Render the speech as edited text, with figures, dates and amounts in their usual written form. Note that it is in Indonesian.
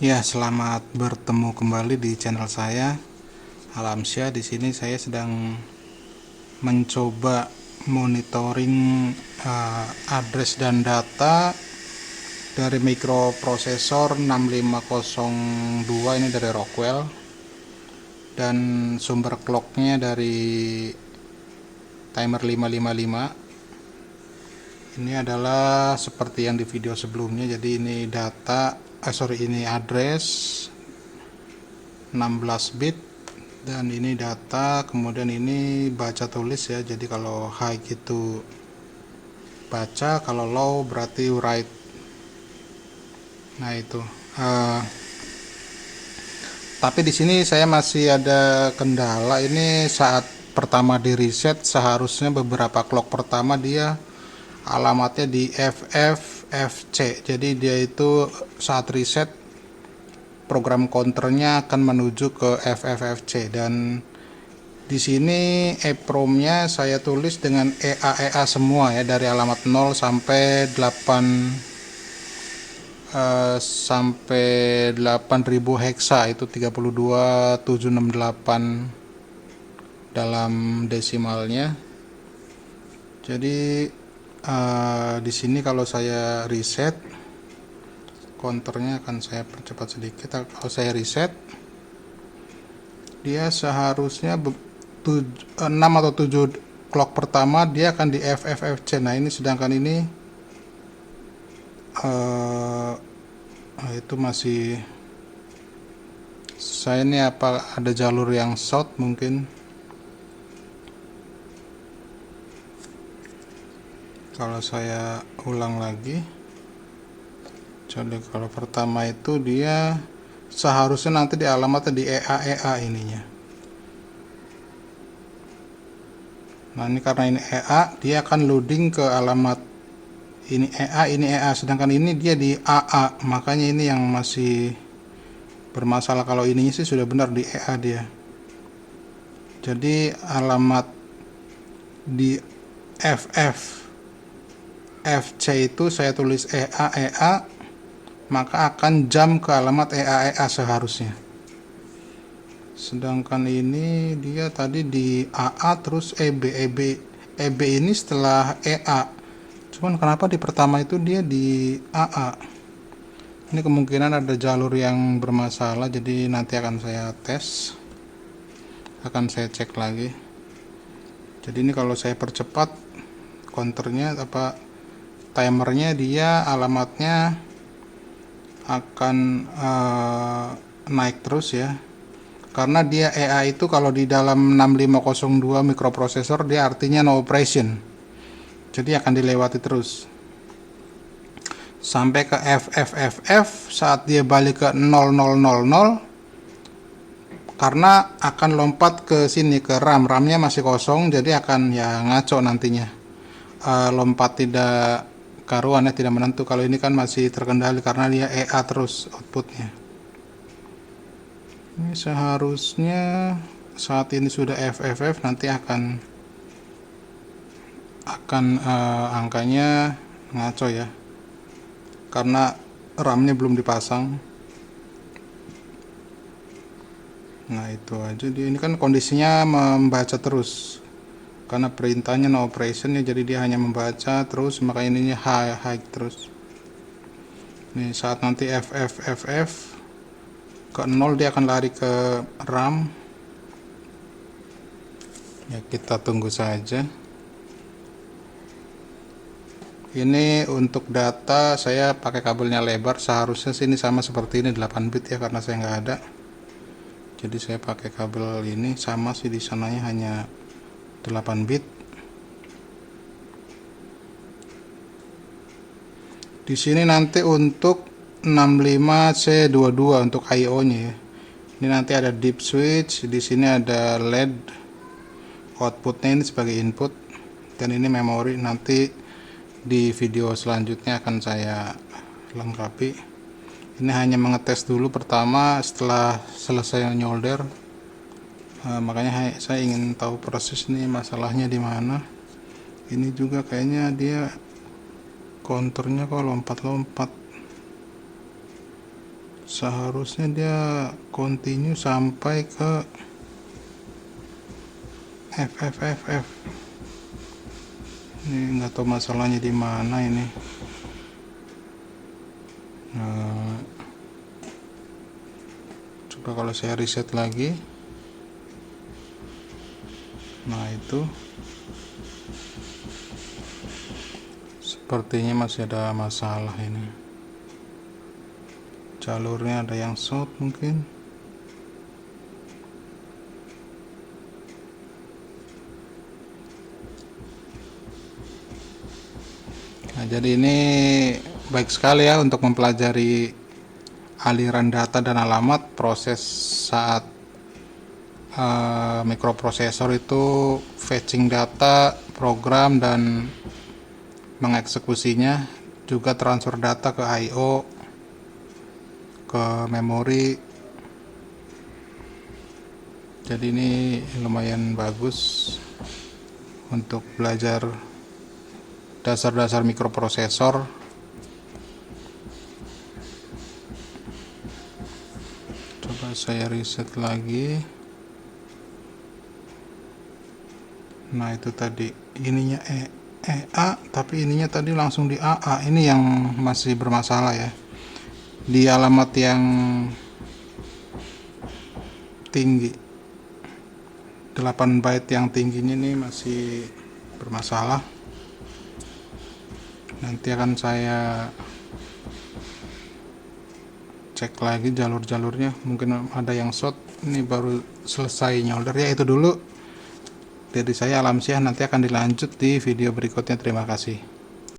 Ya, selamat bertemu kembali di channel saya Alamsyah. Di sini saya sedang mencoba monitoring address dan data dari microprosesor 6502 ini dari Rockwell, dan sumber clocknya dari timer 555. Ini adalah seperti yang di video sebelumnya. Jadi ini data, ini address 16 bit, dan ini data, kemudian ini baca tulis ya. Jadi kalau high itu baca, kalau low berarti write. Nah itu. Uh, tapi di sini saya masih ada kendala. Ini saat pertama di reset, seharusnya beberapa clock pertama dia alamatnya di FFFC. Jadi dia itu saat reset program counternya akan menuju ke FFFC, dan di sini EEPROM-nya saya tulis dengan EA semua ya, dari alamat 0 sampai 8000 heksa, itu 32.768 dalam desimalnya. Jadi di sini kalau saya reset, counternya akan saya percepat sedikit. Kalau saya reset, dia seharusnya 6 atau 7 clock pertama dia akan di FFFC. Nah ini sedangkan ini itu masih, saya ini apa ada jalur yang short mungkin. Kalau saya ulang lagi, jadi kalau pertama itu dia seharusnya nanti di alamatnya di EA ininya. Nah ini karena ini EA, dia akan loading ke alamat ini EA, sedangkan ini dia di AA, makanya ini yang masih bermasalah. Kalau ininya sih sudah benar di EA dia. Jadi alamat di FFFC itu saya tulis EA, maka akan jump ke alamat EA seharusnya. Sedangkan ini dia tadi di AA terus EB ini setelah EA. Cuman kenapa di pertama itu dia di AA? Ini kemungkinan ada jalur yang bermasalah, jadi nanti akan saya tes, akan saya cek lagi. Jadi ini kalau saya percepat counternya timernya, dia alamatnya akan naik terus ya. Karena dia EA itu kalau di dalam 6502 microprosesor dia artinya no operation. Jadi akan dilewati terus sampai ke FFFF. Saat dia balik ke 0000, karena akan lompat ke sini ke RAM, RAM-nya masih kosong, jadi akan ya ngaco nantinya. Lompat tidak karuan ya, tidak menentu. Kalau ini kan masih terkendali karena dia EA terus outputnya. Ini seharusnya saat ini sudah FFF, nanti akan angkanya ngaco ya, karena RAM-nya belum dipasang. Nah itu aja dia. Ini kan kondisinya membaca terus karena perintahnya no operation ya, jadi dia hanya membaca terus, makanya ininya high terus. Nih saat nanti FFFF ke 0 dia akan lari ke RAM. Ya kita tunggu saja. Ini untuk data saya pakai kabelnya lebar, seharusnya sini sama seperti ini 8 bit ya, karena saya nggak ada. Jadi saya pakai kabel ini, sama sih di sananya hanya 8 bit. Di sini nanti untuk 65C22 untuk I/O-nya ya. Ini nanti ada deep switch, di sini ada LED, outputnya ini sebagai input, dan ini memori. Nanti di video selanjutnya akan saya lengkapi. Ini hanya mengetes dulu pertama setelah selesai nyolder. Makanya saya ingin tahu proses ini masalahnya di mana. Ini juga kayaknya dia counternya kok lompat-lompat. seharusnya dia continue sampai ke FFFF. Ini nggak tahu masalahnya di mana ini. Nah, coba kalau saya reset lagi. Nah, itu sepertinya masih ada masalah ini. Jalurnya ada yang short mungkin. Nah, jadi ini baik sekali ya untuk mempelajari aliran data dan alamat proses saat mikroprosesor itu fetching data, program, dan mengeksekusinya, juga transfer data ke I/O, ke memori. Jadi ini lumayan bagus untuk belajar dasar-dasar mikroprosesor. Coba saya reset lagi. Nah, itu tadi ininya EA, tapi ininya tadi langsung di AA. Ini yang masih bermasalah ya. Di alamat yang tinggi, 8 byte yang tingginya ini masih bermasalah. Nanti akan saya cek lagi jalur-jalurnya, mungkin ada yang short. Ini baru selesai nyolder ya. Itu dulu dari saya, Alamsyah. Nanti akan dilanjut di video berikutnya. Terima kasih.